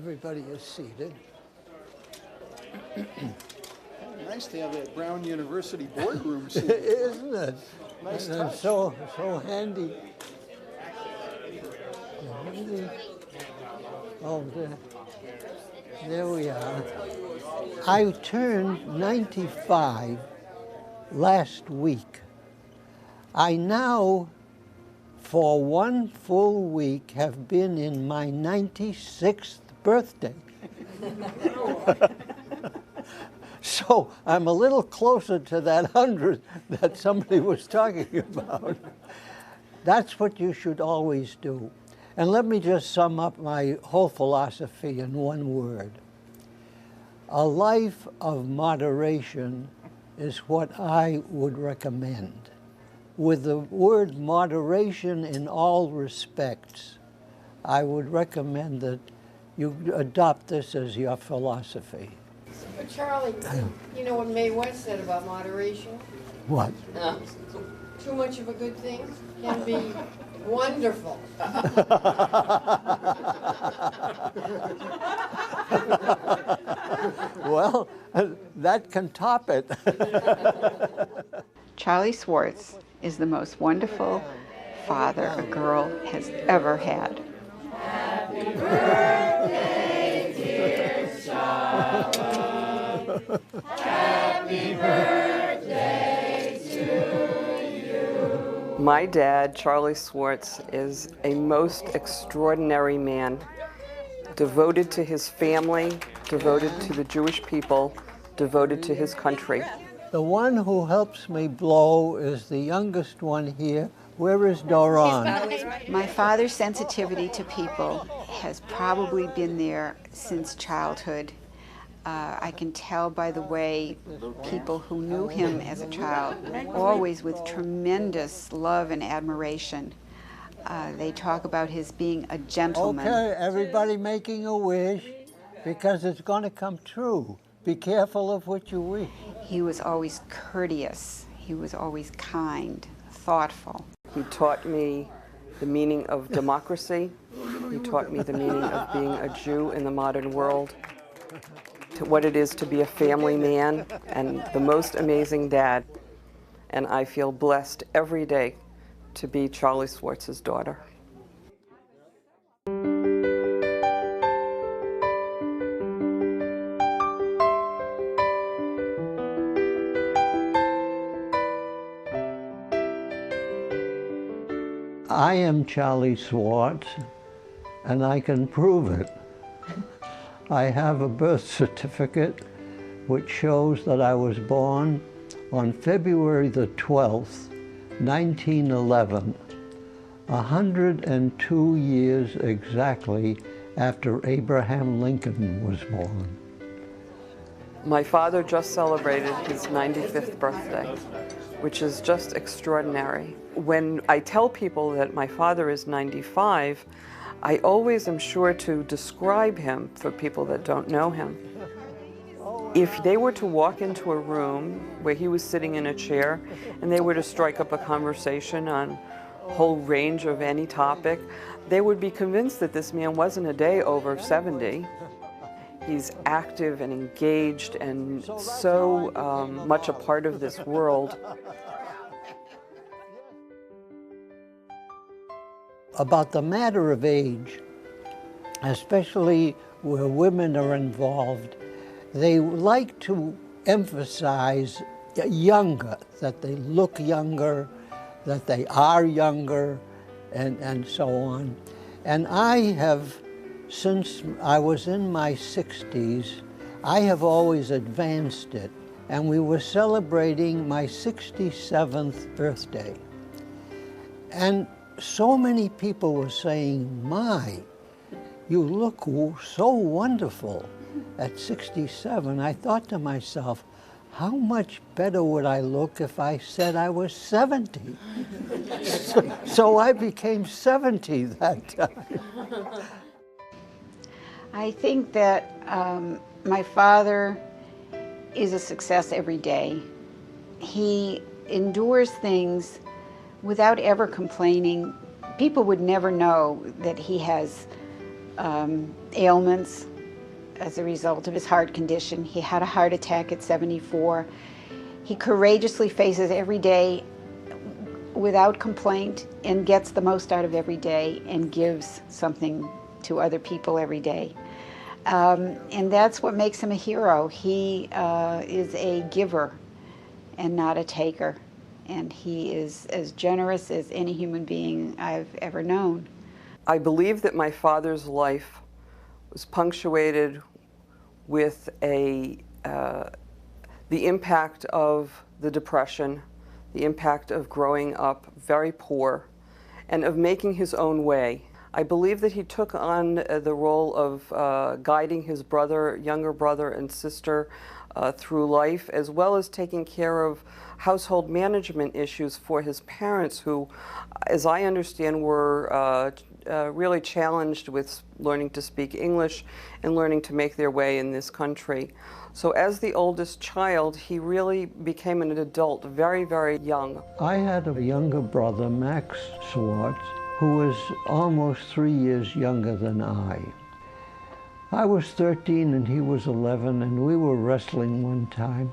everybody is seated. Nice to have that Brown University boardroom seat. Isn't it? Nice And touch. it's so handy. Oh, there we are. I turned 95 last week. I now, for one full week, have been in my 96th birthday. So I'm a little closer to that 100 that somebody was talking about. That's what you should always do. And let me just sum up my whole philosophy in one word. A life of moderation is what I would recommend. With the word moderation in all respects, I would recommend that you adopt this as your philosophy. But Charlie, you know what Mae West said about moderation? What? Too much of a good thing can be wonderful. Well, that can top it. Charlie Swartz is the most wonderful father a girl has ever had. Happy birthday, dear Charlie. Happy birthday to you. My dad, Charlie Swartz, is a most extraordinary man, devoted to his family, devoted to the Jewish people, devoted to his country. The one who helps me blow is the youngest one here. Where is Doron? My father's sensitivity to people has probably been there since childhood. I can tell by the way people who knew him as a child, always with tremendous love and admiration. They talk about his being a gentleman. Okay, everybody making a wish, because it's going to come true. Be careful of what you wish. He was always courteous. He was always kind, thoughtful. He taught me the meaning of democracy. He taught me the meaning of being a Jew in the modern world, to what it is to be a family man, and the most amazing dad. And I feel blessed every day to be Charlie Swartz's daughter. I am Charlie Swartz, and I can prove it. I have a birth certificate which shows that I was born on February the 12th, 1911, 102 years exactly after Abraham Lincoln was born. My father just celebrated his 95th birthday, which is just extraordinary. When I tell people that my father is 95, I always am sure to describe him for people that don't know him. If they were to walk into a room where he was sitting in a chair and they were to strike up a conversation on a whole range of any topic, they would be convinced that this man wasn't a day over 70. He's active and engaged and so much a part of this world. About the matter of age, especially where women are involved, they like to emphasize younger, that they look younger, that they are younger, and so on. And I have, since I was in my 60s, I have always advanced it. And we were celebrating my 67th birthday. And so many people were saying, "My, you look so wonderful at 67. I thought to myself, how much better would I look if I said I was 70? So I became 70 that time. I think that my father is a success every day. He endures things without ever complaining. People would never know that he has ailments. as a result of his heart condition. He had a heart attack at 74. He courageously faces every day without complaint and gets the most out of every day and gives something to other people every day. And that's what makes him a hero. He is a giver and not a taker. And he is as generous as any human being I've ever known. I believe that my father's life was punctuated with the impact of the Depression, the impact of growing up very poor, and of making his own way. I believe that he took on the role of guiding his younger brother and sister through life, as well as taking care of household management issues for his parents, who, as I understand, were really challenged with learning to speak English and learning to make their way in this country. So as the oldest child, he really became an adult very, very young. I had a younger brother, Max Swartz, who was almost 3 years younger than I. I was 13 and he was 11, and we were wrestling one time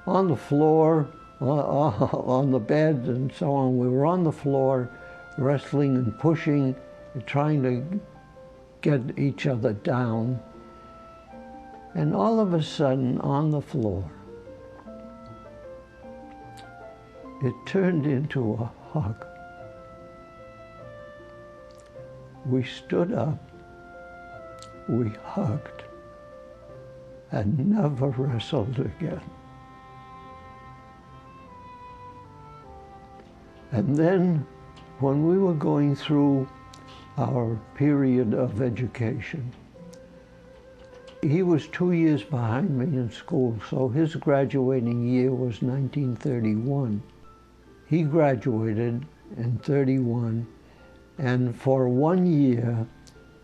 on the floor, on the bed and so on. We were on the floor wrestling and pushing, trying to get each other down. And all of a sudden, on the floor, it turned into a hug. We stood up, we hugged, and never wrestled again. And then, when we were going through our period of education, he was 2 years behind me in school, so his graduating year was 1931. He graduated in 31, and for 1 year,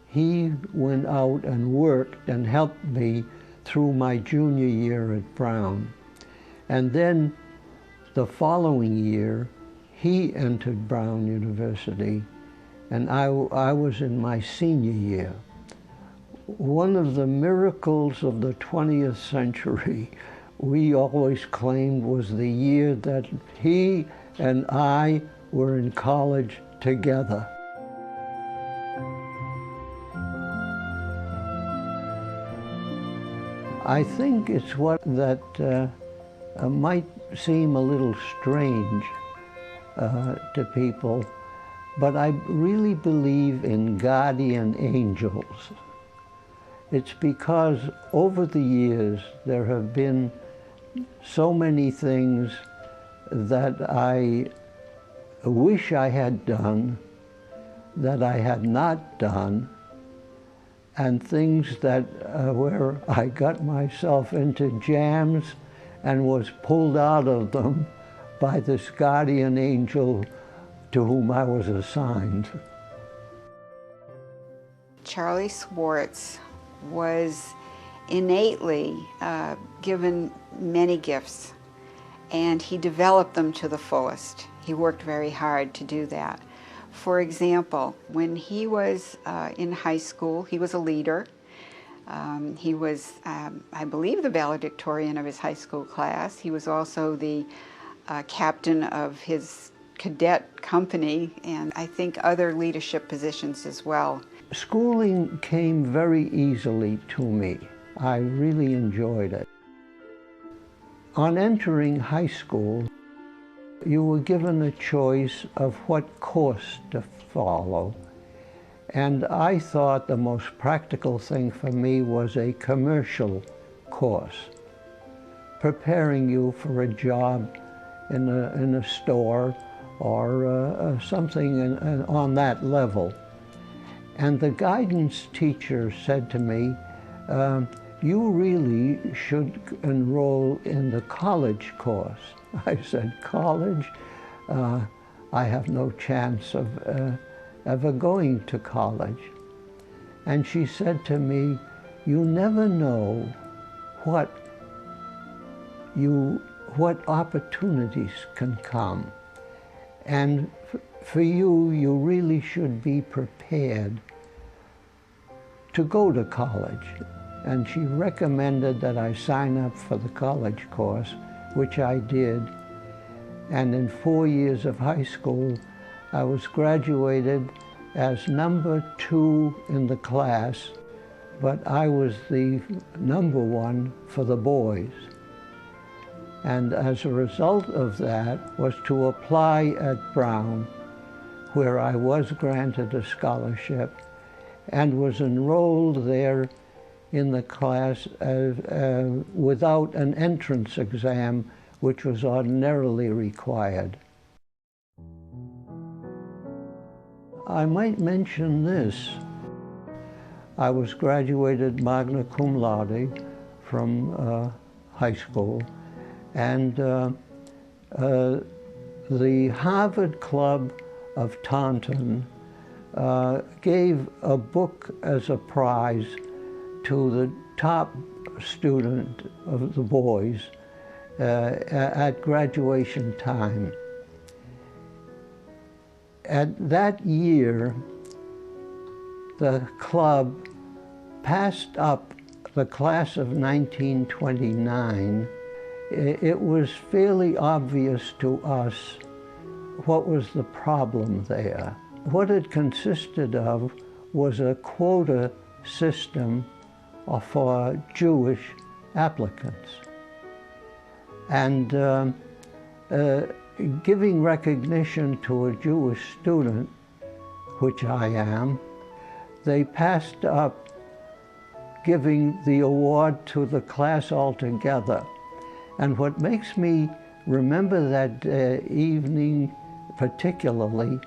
he went out and worked and helped me through my junior year at Brown. And then the following year, he entered Brown University, and I was in my senior year. One of the miracles of the 20th century, we always claimed, was the year that he and I were in college together. I think it's what that might seem a little strange to people, but I really believe in guardian angels. It's because over the years there have been so many things that I wish I had done, that I had not done, and things that where I got myself into jams and was pulled out of them by this guardian angel to whom I was assigned. Charlie Swartz was innately given many gifts, and he developed them to the fullest. He worked very hard to do that. For example, when he was in high school, he was a leader. He was, I believe, the valedictorian of his high school class. He was also the captain of his cadet company, and I think other leadership positions as well. Schooling came very easily to me. I really enjoyed it. On entering high school, you were given a choice of what course to follow. And I thought the most practical thing for me was a commercial course, preparing you for a job in a store or something on that level. And the guidance teacher said to me, you really should enroll in the college course. I said, college? I have no chance of ever going to college. And she said to me, you never know what opportunities can come. And for you, you really should be prepared to go to college. and she recommended that I sign up for the college course, which I did. And in 4 years of high school, I was graduated as number 2 in the class, but I was the number 1 for the boys. And as a result of that was to apply at Brown, where I was granted a scholarship and was enrolled there in the class without an entrance exam, which was ordinarily required. I might mention this. I was graduated magna cum laude from high school, and the Harvard Club of Taunton gave a book as a prize to the top student of the boys at graduation time. At that year, the club passed up the class of 1929. It was fairly obvious to us what was the problem there. What it consisted of was a quota system for Jewish applicants. And giving recognition to a Jewish student, which I am, they passed up giving the award to the class altogether. And what makes me remember that evening particularly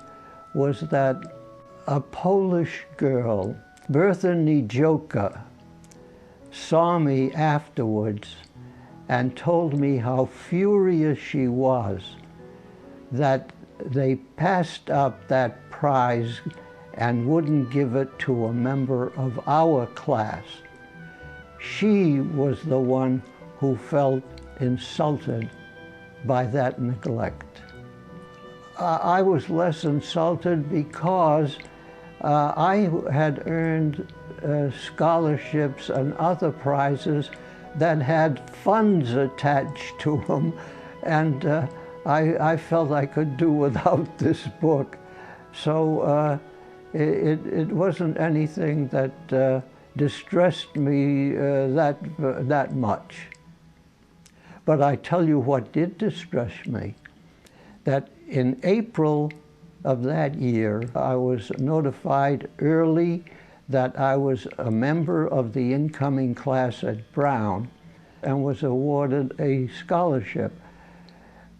was that a Polish girl, Bertha Nijoka, saw me afterwards and told me how furious she was that they passed up that prize and wouldn't give it to a member of our class. She was the one who felt insulted by that neglect. I was less insulted because I had earned scholarships and other prizes that had funds attached to them, and I felt I could do without this book. So it wasn't anything that distressed me that much. But I tell you what did distress me, that in April of that year, I was notified early that I was a member of the incoming class at Brown and was awarded a scholarship.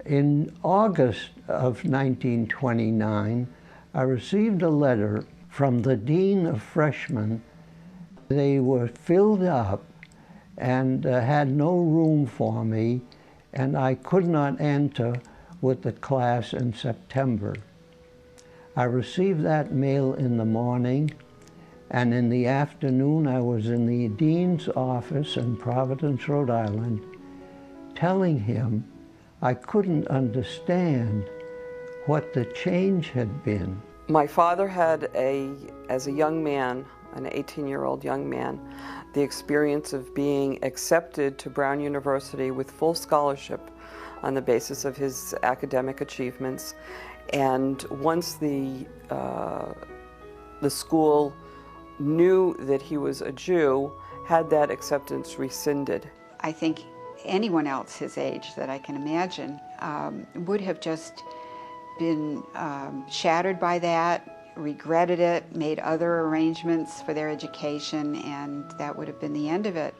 In August of 1929, I received a letter from the Dean of Freshmen. They were filled up and had no room for me, and I could not enter with the class in September. I received that mail in the morning, and in the afternoon I was in the dean's office in Providence, Rhode Island, telling him I couldn't understand what the change had been. My father had, as a young man, an 18-year-old young man, the experience of being accepted to Brown University with full scholarship on the basis of his academic achievements. And once the school knew that he was a Jew, had that acceptance rescinded. I think anyone else his age that I can imagine would have just been shattered by that, regretted it, made other arrangements for their education, and that would have been the end of it.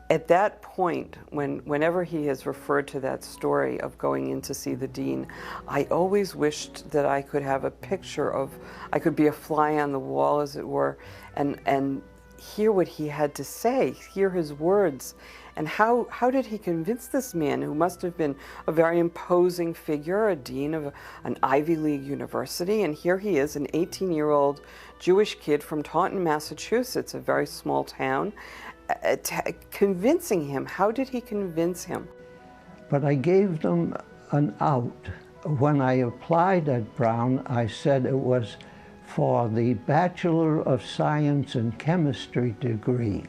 At that point, whenever he has referred to that story of going in to see the dean, I always wished that I could have a picture of, I could be a fly on the wall, as it were, and hear what he had to say, hear his words. And how did he convince this man, who must have been a very imposing figure, a dean of an Ivy League university, and here he is, an 18-year-old Jewish kid from Taunton, Massachusetts, a very small town, convincing him? How did he convince him? But I gave them an out. When I applied at Brown, I said it was for the Bachelor of Science in Chemistry degree.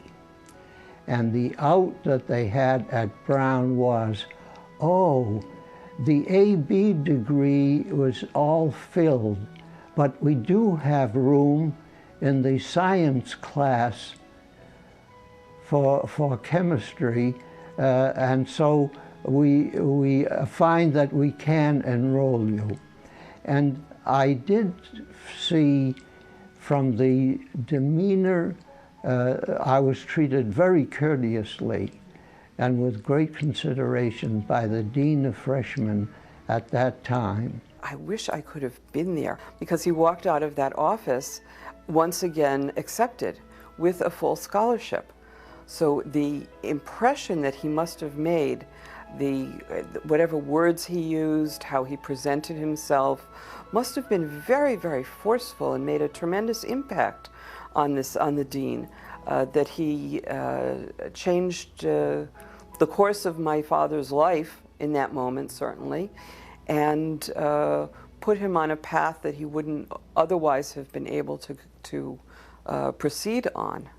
And the out that they had at Brown was, oh, the AB degree was all filled, but we do have room in the science class for chemistry, and so we find that we can enroll you. And I did see from the demeanor, I was treated very courteously and with great consideration by the Dean of Freshmen at that time. I wish I could have been there, because he walked out of that office once again accepted with a full scholarship. So the impression that he must have made, whatever words he used, how he presented himself, must have been very, very forceful and made a tremendous impact on the dean. That he changed the course of my father's life in that moment, certainly, and put him on a path that he wouldn't otherwise have been able to proceed on.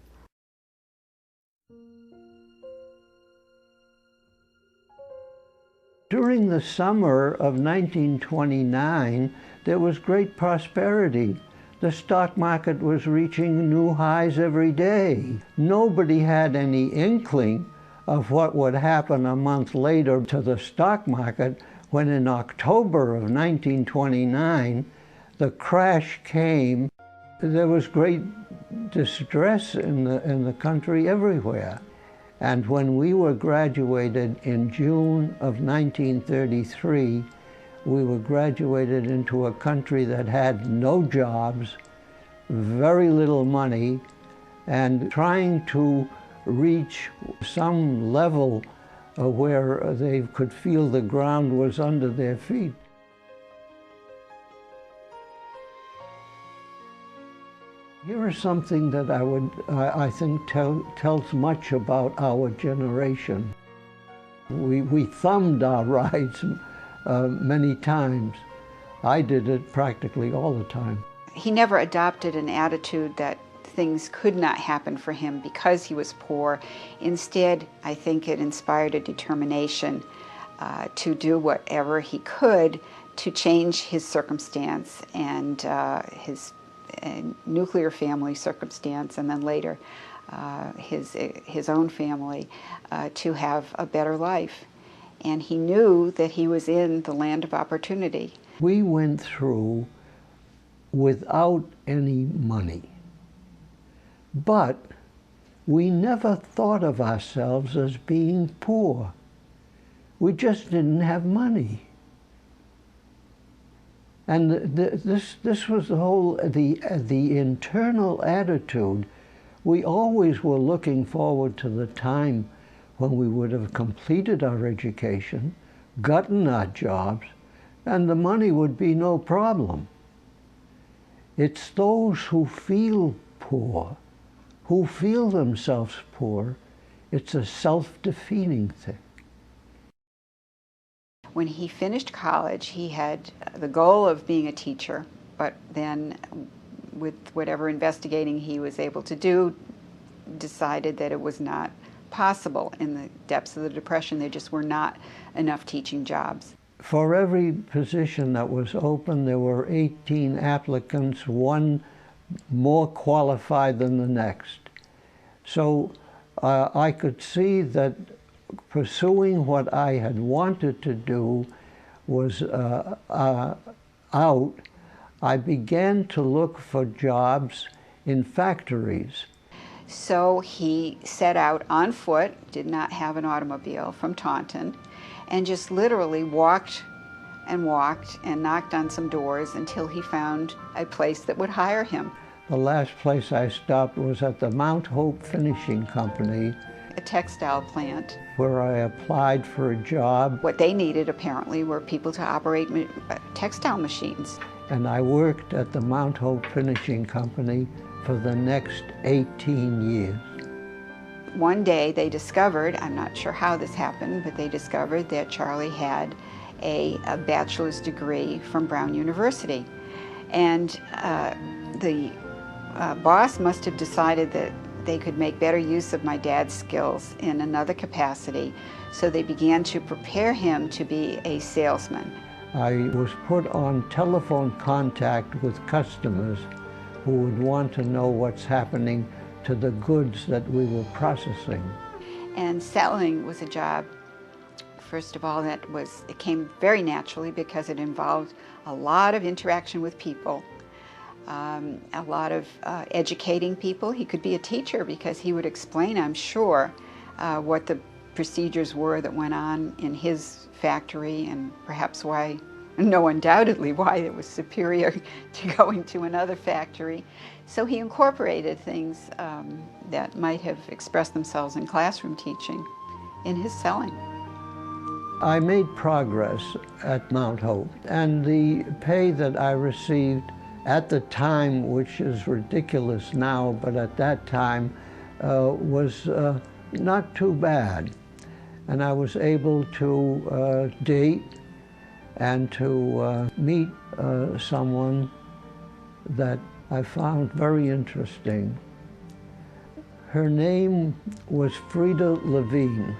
During the summer of 1929, there was great prosperity. The stock market was reaching new highs every day. Nobody had any inkling of what would happen a month later to the stock market when in October of 1929, the crash came. There was great distress in the country everywhere. And when we were graduated in June of 1933, we were graduated into a country that had no jobs, very little money, and trying to reach some level where they could feel the ground was under their feet. Here is something that I think tells much about our generation. We thumbed our rides many times. I did it practically all the time. He never adopted an attitude that things could not happen for him because he was poor. Instead, I think it inspired a determination to do whatever he could to change his circumstance and his nuclear family circumstance, and then later his own family, to have a better life. And he knew that he was in the land of opportunity. We went through without any money, but we never thought of ourselves as being poor. We just didn't have money. And this was the internal attitude. We always were looking forward to the time when we would have completed our education, gotten our jobs, and the money would be no problem. It's those who feel poor, who feel themselves poor. It's a self-defeating thing. When he finished college, he had the goal of being a teacher, but then with whatever investigating he was able to do, decided that it was not possible. In the depths of the Depression, there just were not enough teaching jobs. For every position that was open, there were 18 applicants, one more qualified than the next. So I could see that pursuing what I had wanted to do was out. I began to look for jobs in factories. So he set out on foot, did not have an automobile, from Taunton, and just literally walked and knocked on some doors until he found a place that would hire him. The last place I stopped was at the Mount Hope Finishing Company, a textile plant, where I applied for a job. What they needed, apparently, were people to operate textile machines. And I worked at the Mount Hope Finishing Company for the next 18 years. One day they discovered, I'm not sure how this happened, but they discovered that Charlie had a bachelor's degree from Brown University. And The boss must have decided that they could make better use of my dad's skills in another capacity, so they began to prepare him to be a salesman. I was put on telephone contact with customers who would want to know what's happening to the goods that we were processing. And selling was a job, first of all, it came very naturally because it involved a lot of interaction with people, a lot of educating people. He could be a teacher because he would explain, I'm sure, what the procedures were that went on in his factory, and perhaps why, undoubtedly why it was superior to going to another factory. So he incorporated things that might have expressed themselves in classroom teaching in his selling. I made progress at Mount Hope, and the pay that I received at the time, which is ridiculous now, but at that time was not too bad. And I was able to date and to meet someone that I found very interesting. Her name was Frida Levine.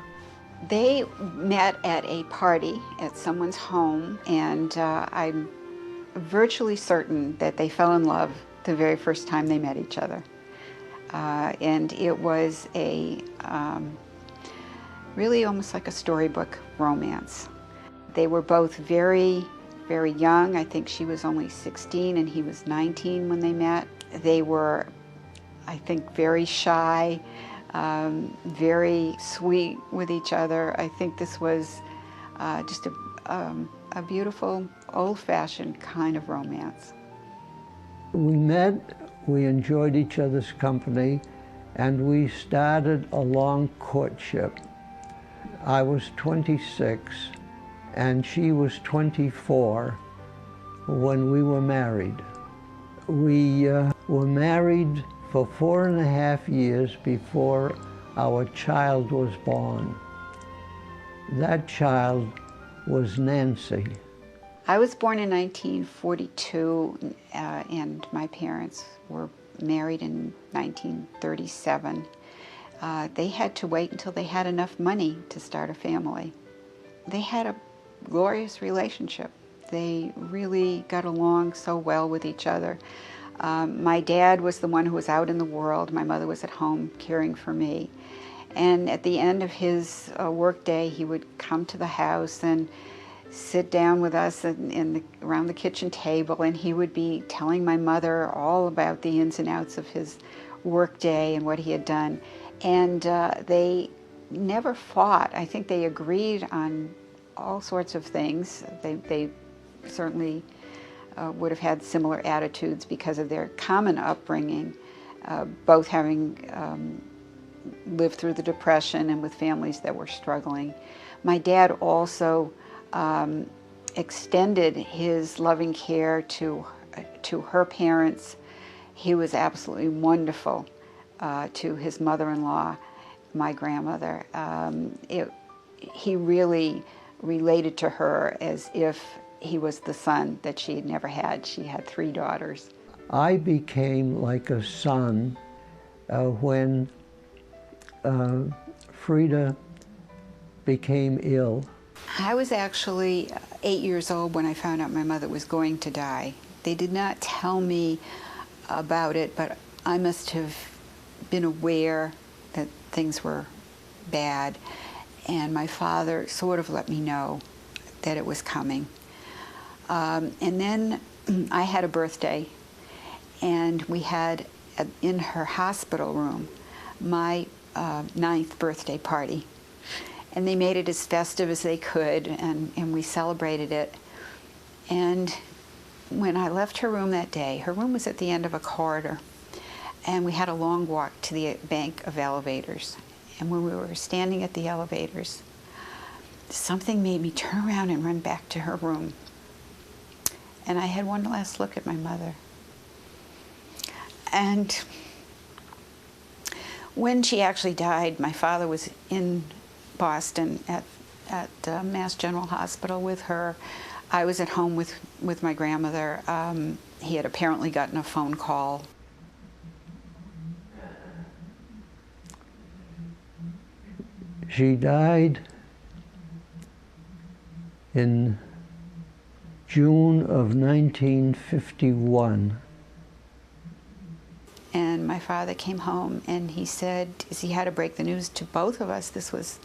They met at a party at someone's home, and I'm virtually certain that they fell in love the very first time they met each other. And it was a really almost like a storybook romance. They were both very, very young. I think she was only 16 and he was 19 when they met. They were, I think, very shy, very sweet with each other. I think this was just a beautiful, old-fashioned kind of romance. We met, we enjoyed each other's company, and we started a long courtship. I was 26 and she was 24 when we were married. We were married for 4.5 years before our child was born. That child was Nancy. I was born in 1942 and my parents were married in 1937. They had to wait until they had enough money to start a family. They had a glorious relationship. They really got along so well with each other. My dad was the one who was out in the world. My mother was at home caring for me. And at the end of his work day, he would come to the house and sit down with us around the kitchen table, and he would be telling my mother all about the ins and outs of his work day and what he had done. And they never fought. I think they agreed on all sorts of things. They certainly would have had similar attitudes because of their common upbringing, both having lived through the Depression and with families that were struggling. My dad also extended his loving care to her parents. He was absolutely wonderful to his mother-in-law, my grandmother. He really related to her as if he was the son that she had never had. She had 3 daughters. I became like a son when Frida became ill. I was actually 8 years old when I found out my mother was going to die. They did not tell me about it, but I must have been aware that things were bad, and my father sort of let me know that it was coming. And then I had a birthday, and we had, in her hospital room, my 9th birthday party. And they made it as festive as they could, and we celebrated it. And when I left her room that day, her room was at the end of a corridor, and we had a long walk to the bank of elevators. And when we were standing at the elevators, something made me turn around and run back to her room. And I had one last look at my mother. And when she actually died, my father was in Boston at Mass General Hospital with her. I was at home with my grandmother. He had apparently gotten a phone call. She died in June of 1951. And my father came home and he said, as he had to break the news to both of us, this was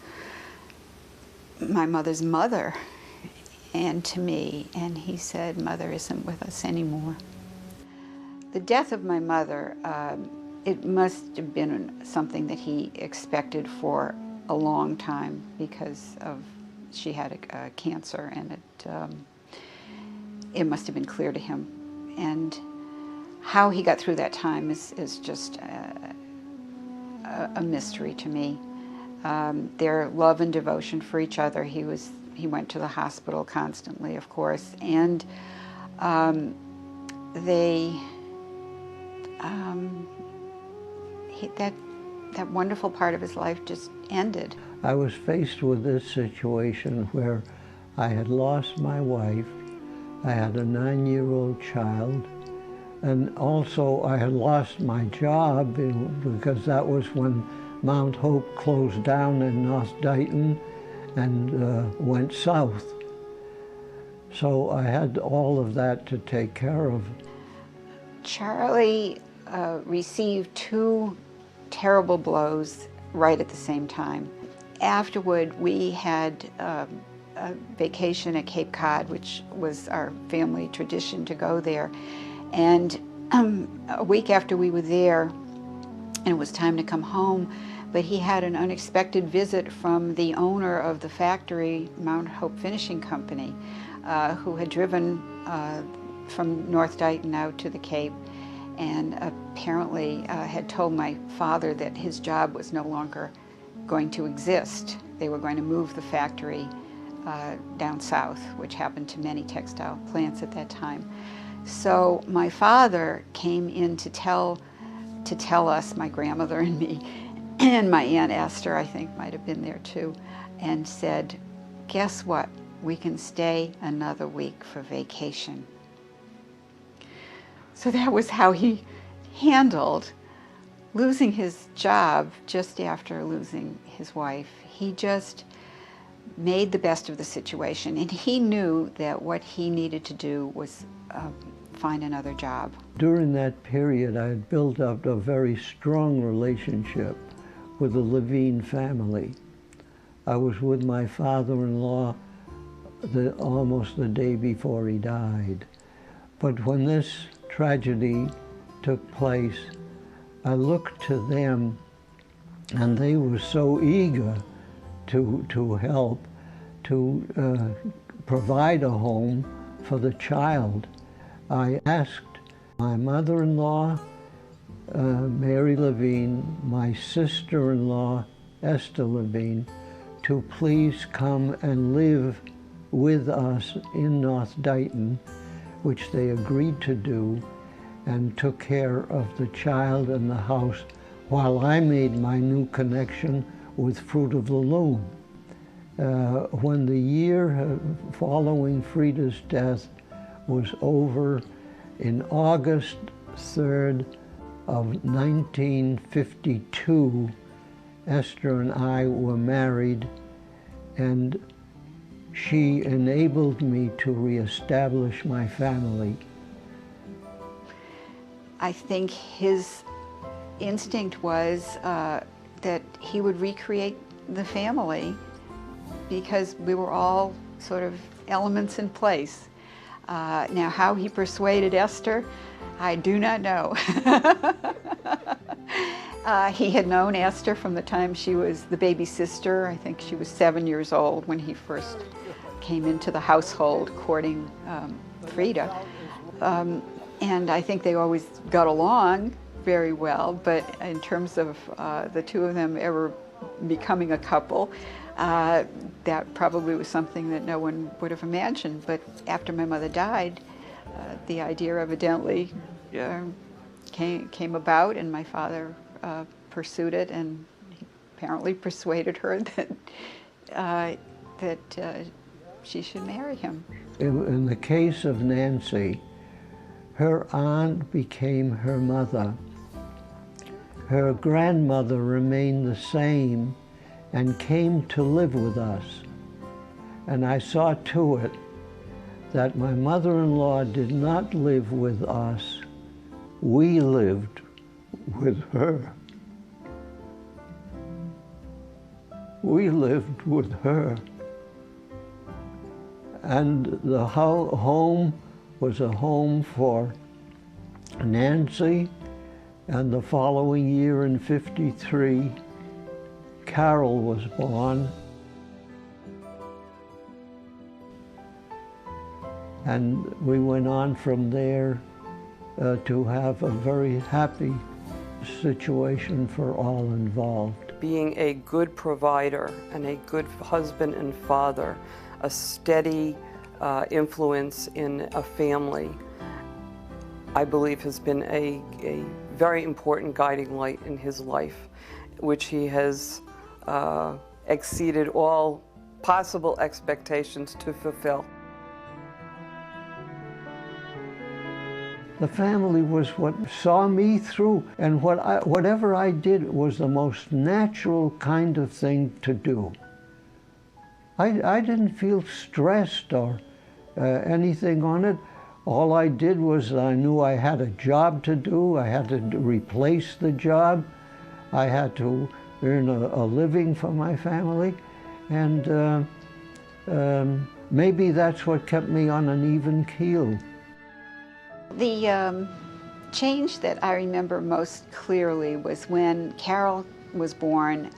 my mother's mother, and to me, and he said, Mother isn't with us anymore. The death of my mother, it must have been something that he expected for a long time, because of she had a cancer, and it must have been clear to him. And how he got through that time is just a mystery to me. Their love and devotion for each other. He went to the hospital constantly, of course, and that wonderful part of his life just ended. I was faced with this situation where I had lost my wife, I had a 9-year-old child, and also I had lost my job because that was when Mount Hope closed down in North Dighton and went south. So I had all of that to take care of. Charlie received 2 terrible blows right at the same time. Afterward, we had a vacation at Cape Cod, which was our family tradition to go there. And a week after we were there, and it was time to come home, but he had an unexpected visit from the owner of the factory, Mount Hope Finishing Company, who had driven from North Dighton out to the Cape, and apparently had told my father that his job was no longer going to exist. They were going to move the factory down south, which happened to many textile plants at that time. So my father came in to tell us, my grandmother and me, and my Aunt Esther, I think, might have been there too, and said, guess what? We can stay another week for vacation. So that was how he handled losing his job just after losing his wife. He just made the best of the situation, and he knew that what he needed to do was find another job. During that period, I had built up a very strong relationship with the Levine family. I was with my father-in-law almost the day before he died. But when this tragedy took place, I looked to them, and they were so eager to help, to provide a home for the child. I asked my mother-in-law, Mary Levine, my sister-in-law, Esther Levine, to please come and live with us in North Dighton, which they agreed to do, and took care of the child and the house while I made my new connection with Fruit of the Loom. When the year following Frida's death was over, in August 3rd of 1952, Esther and I were married, and she enabled me to reestablish my family. I think his instinct was that he would recreate the family because we were all sort of elements in place. Now, how he persuaded Esther, I do not know. He had known Esther from the time she was the baby sister. I think she was 7 years old when he first came into the household courting Frida. And I think they always got along very well, but in terms of the two of them ever becoming a couple, that probably was something that no one would have imagined. But after my mother died, the idea evidently came about, and my father pursued it, and he apparently persuaded her that she should marry him. In the case of Nancy, Her aunt became her mother. Her grandmother remained the same and came to live with us. And I saw to it that my mother-in-law did not live with us. We lived with her. We lived with her. And the home was a home for Nancy, and the following year in '53, Carol was born. And we went on from there to have a very happy situation for all involved. Being a good provider and a good husband and father, a steady influence in a family, I believe has been a very important guiding light in his life, which he has exceeded all possible expectations to fulfill. The family was what saw me through, and whatever I did was the most natural kind of thing to do. I didn't feel stressed or anything on it. All I did was I knew I had a job to do. I had to replace the job. I had to earn a living for my family, and maybe that's what kept me on an even keel. The change that I remember most clearly was when Carol was born.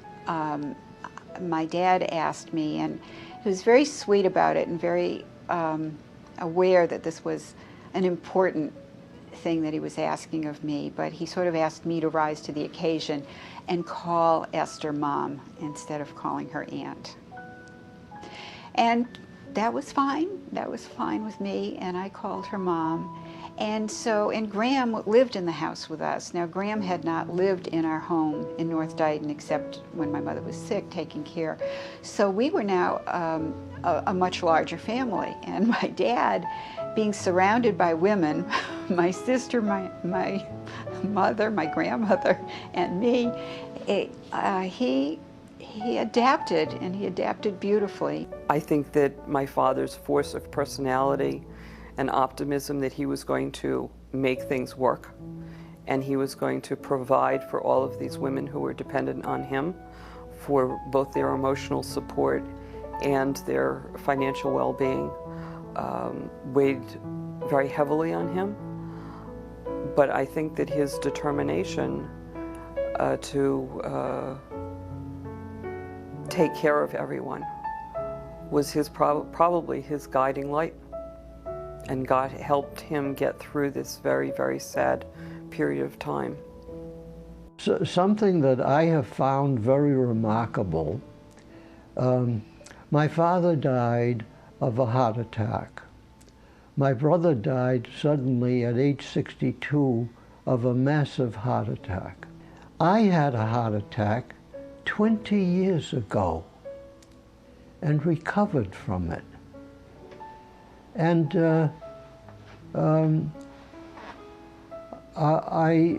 My dad asked me, and he was very sweet about it and very aware that this was an important thing that he was asking of me, but he sort of asked me to rise to the occasion and call Esther Mom instead of calling her Aunt. And that was fine. That was fine with me, and I called her Mom. And Graham lived in the house with us. Now, Graham had not lived in our home in North Dighton except when my mother was sick, taking care. So we were now a much larger family. And my dad, being surrounded by women, my sister, my mother, my grandmother, and me, he adapted, and he adapted beautifully. I think that my father's force of personality and optimism that he was going to make things work, and he was going to provide for all of these women who were dependent on him for both their emotional support and their financial well-being, weighed very heavily on him. But I think that his determination to take care of everyone was probably his guiding light. And God helped him get through this very, very sad period of time. So, something that I have found very remarkable, my father died of a heart attack. My brother died suddenly at age 62 of a massive heart attack. I had a heart attack 20 years ago and recovered from it. And I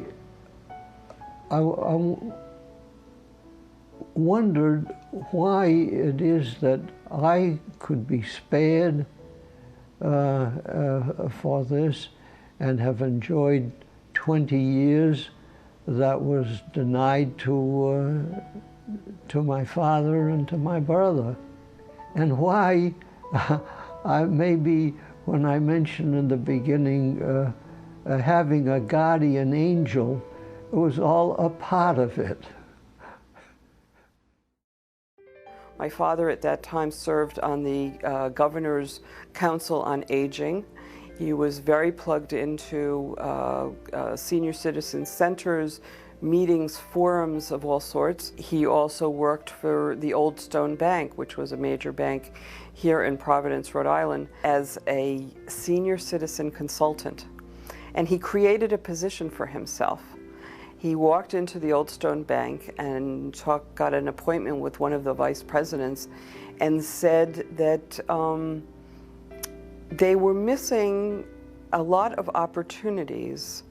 wondered why it is that I could be spared for this and have enjoyed 20 years that was denied to my father and to my brother, and why maybe when I mentioned in the beginning having a guardian angel, it was all a part of it. My father at that time served on the Governor's Council on Aging. He was very plugged into senior citizen centers, meetings, forums of all sorts. He also worked for the Old Stone Bank, which was a major bank here in Providence, Rhode Island, as a senior citizen consultant. And he created a position for himself. He walked into the Old Stone Bank and got an appointment with one of the vice presidents and said that they were missing a lot of opportunities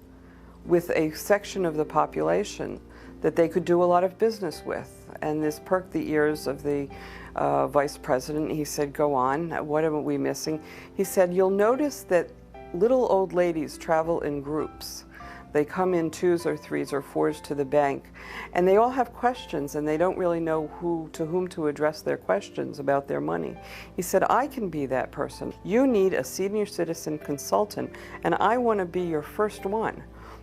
with a section of the population that they could do a lot of business with. And this perked the ears of the vice president. He said, go on, what are we missing? He said, you'll notice that little old ladies travel in groups. They come in 2s or 3s or 4s to the bank, and they all have questions, and they don't really know to whom to address their questions about their money. He said, I can be that person. You need a senior citizen consultant, and I want to be your first one,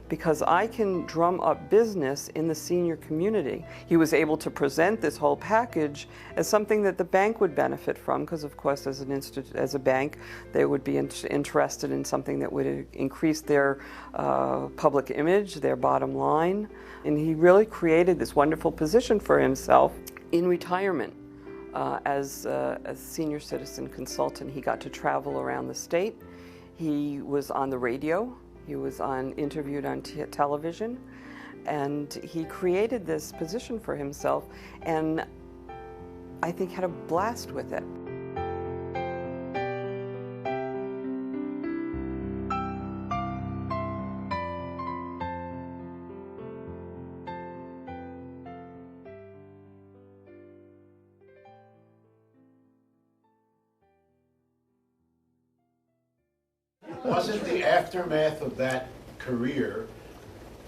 because I can drum up business in the senior community. He was able to present this whole package as something that the bank would benefit from, because of course as a bank they would be interested in something that would increase their public image, their bottom line. And he really created this wonderful position for himself in retirement. As a senior citizen consultant, he got to travel around the state. He was on the radio. He was interviewed on television, and he created this position for himself, and I think had a blast with it. Wasn't the aftermath of that career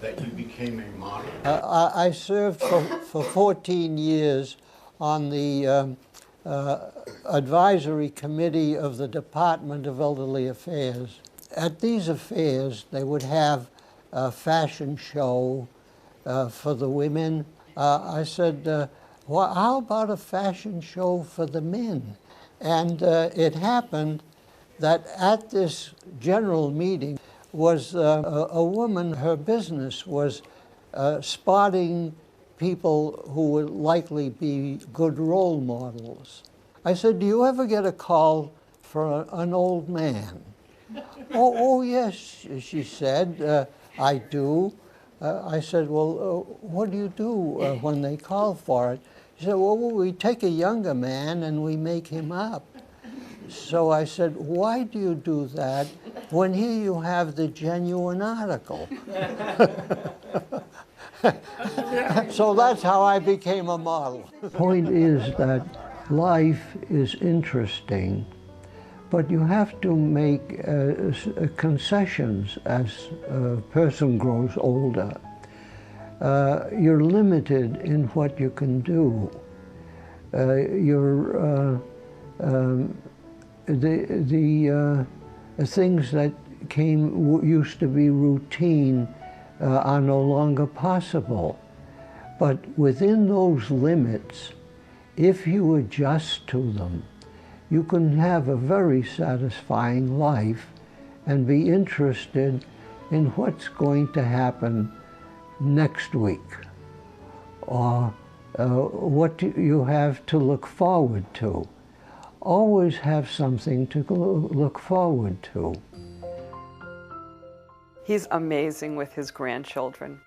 that you became a model? I served for 14 years on the advisory committee of the Department of Elderly Affairs. At these affairs, they would have a fashion show for the women. I said, well, how about a fashion show for the men? And it happened that at this general meeting was a woman. Her business was spotting people who would likely be good role models. I said, do you ever get a call for an old man? Oh, yes, she said, I do. I said, well, what do you do when they call for it? She said, well, we take a younger man and we make him up. So I said, why do you do that when here you have the genuine article? So that's how I became a model. The point is that life is interesting, but you have to make concessions as a person grows older. You're limited in what you can do. The things that used to be routine are no longer possible. But within those limits, if you adjust to them, you can have a very satisfying life and be interested in what's going to happen next week, or what you have to look forward to. Always have something to look forward to. He's amazing with his grandchildren.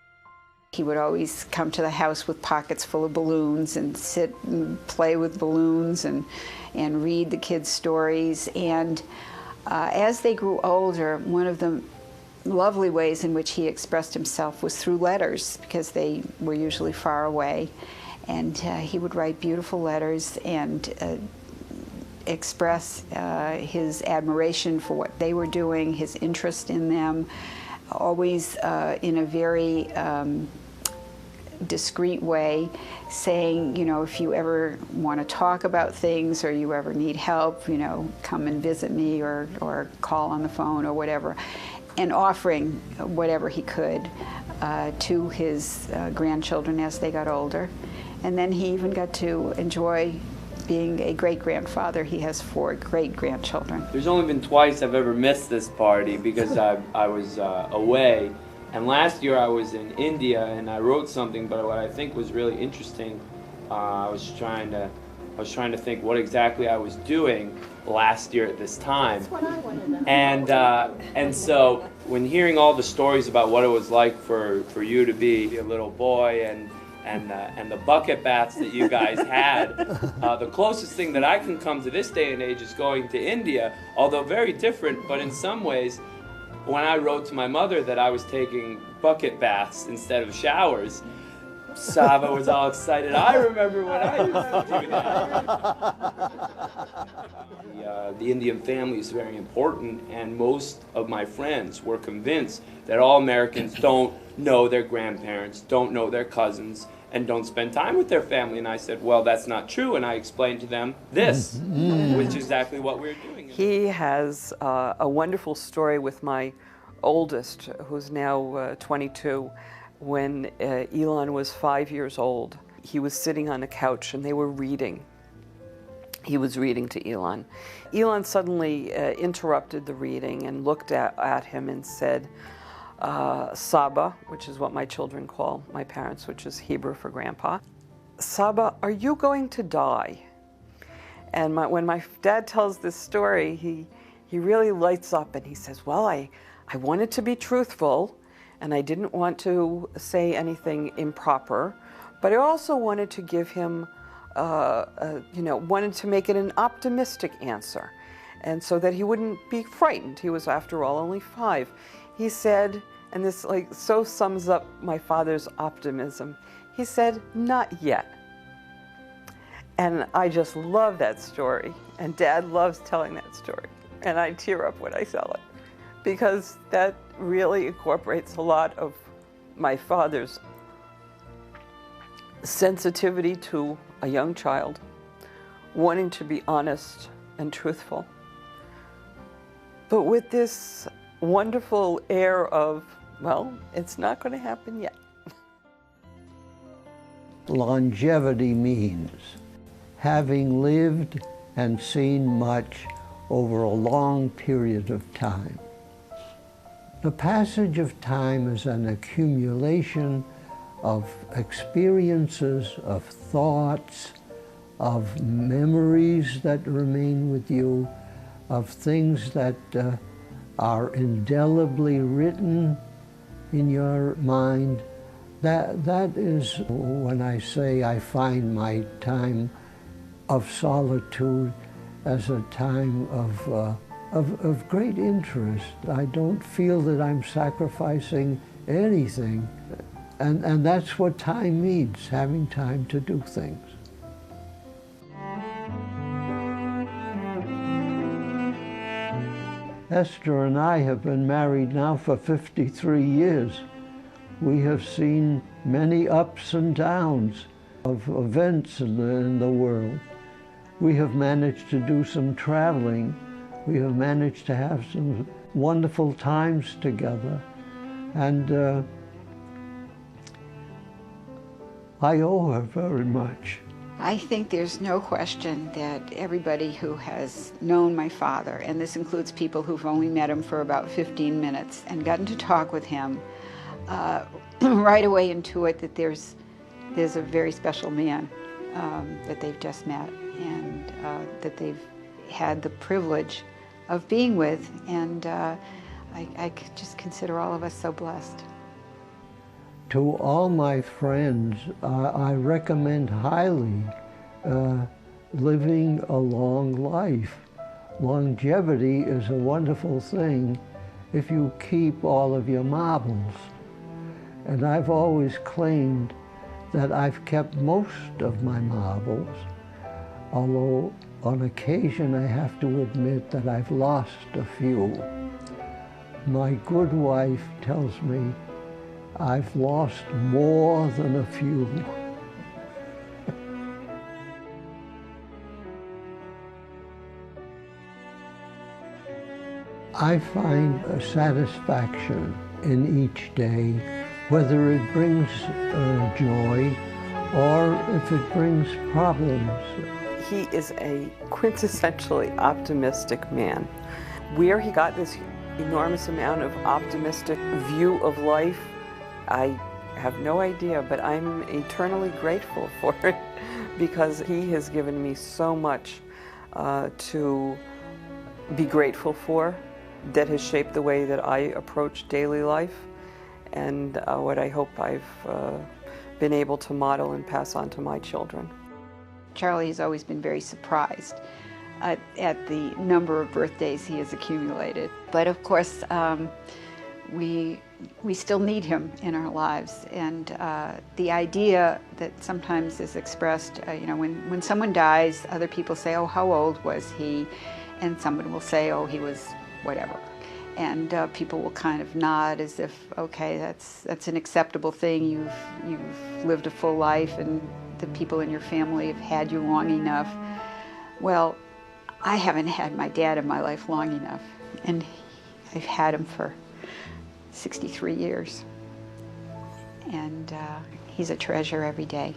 He would always come to the house with pockets full of balloons and sit and play with balloons and read the kids' stories. And as they grew older, one of the lovely ways in which he expressed himself was through letters, because they were usually far away. And he would write beautiful letters and express his admiration for what they were doing, his interest in them, always in a very discreet way, saying, you know, if you ever want to talk about things or you ever need help, you know, come and visit me or call on the phone or whatever, and offering whatever he could to his grandchildren as they got older. And then he even got to enjoy being a great-grandfather. He has 4 great-grandchildren. There's only been twice I've ever missed this party because I was away. And last year I was in India and I wrote something, but what I think was really interesting, I was trying to think what exactly I was doing last year at this time. That's what I wanted to know. And so when hearing all the stories about what it was like for you to be a little boy and the bucket baths that you guys had. The closest thing that I can come to this day and age is going to India, although very different, but in some ways, when I wrote to my mother that I was taking bucket baths instead of showers, Saba was all excited. I remember when I used to do that. The Indian family is very important, and most of my friends were convinced that all Americans don't know their grandparents, don't know their cousins, and don't spend time with their family. And I said, well, that's not true. And I explained to them this, which is exactly what we're doing. He has a wonderful story with my oldest, who's now 22. When Elon was 5 years old, he was sitting on a couch and they were reading. He was reading to Elon. Elon suddenly interrupted the reading and looked at him and said, Saba, which is what my children call my parents, which is Hebrew for grandpa. Saba, are you going to die? And when my dad tells this story, he really lights up and he says, well, I wanted to be truthful, and I didn't want to say anything improper, but I also wanted to give him, wanted to make it an optimistic answer, and so that he wouldn't be frightened. He was, after all, only 5. He said, and this so sums up my father's optimism, he said, not yet. And I just love that story, and Dad loves telling that story, and I tear up when I tell it, because that really incorporates a lot of my father's sensitivity to a young child, wanting to be honest and truthful, but with this wonderful air of, well, it's not going to happen yet. Longevity means having lived and seen much over a long period of time. The passage of time is an accumulation of experiences, of thoughts, of memories that remain with you, of things that are indelibly written in your mind. That is when I say I find my time of solitude as a time of great interest. I don't feel that I'm sacrificing anything. And that's what time means, having time to do things. Esther and I have been married now for 53 years. We have seen many ups and downs of events in the world. We have managed to do some traveling. We have managed to have some wonderful times together. And I owe her very much. I think there's no question that everybody who has known my father, and this includes people who've only met him for about 15 minutes and gotten to talk with him, right away intuit that there's a very special man that they've just met and that they've had the privilege of being with, and I just consider all of us so blessed. To all my friends, I recommend highly living a long life. Longevity is a wonderful thing if you keep all of your marbles. And I've always claimed that I've kept most of my marbles, although on occasion I have to admit that I've lost a few. My good wife tells me I've lost more than a few. I find a satisfaction in each day, whether it brings joy or if it brings problems. He is a quintessentially optimistic man. Where he got this enormous amount of optimistic view of life, I have no idea, but I'm eternally grateful for it because he has given me so much to be grateful for that has shaped the way that I approach daily life and what I hope I've been able to model and pass on to my children. Charlie has always been very surprised at the number of birthdays he has accumulated. But of course, we still need him in our lives, and the idea that sometimes is expressed, you know, when someone dies, other people say, oh, how old was he? And someone will say, oh, he was whatever. And people will kind of nod as if, okay, that's an acceptable thing. You've lived a full life, and the people in your family have had you long enough. Well, I haven't had my dad in my life long enough, and I've had him for 63 years. And he's a treasure every day.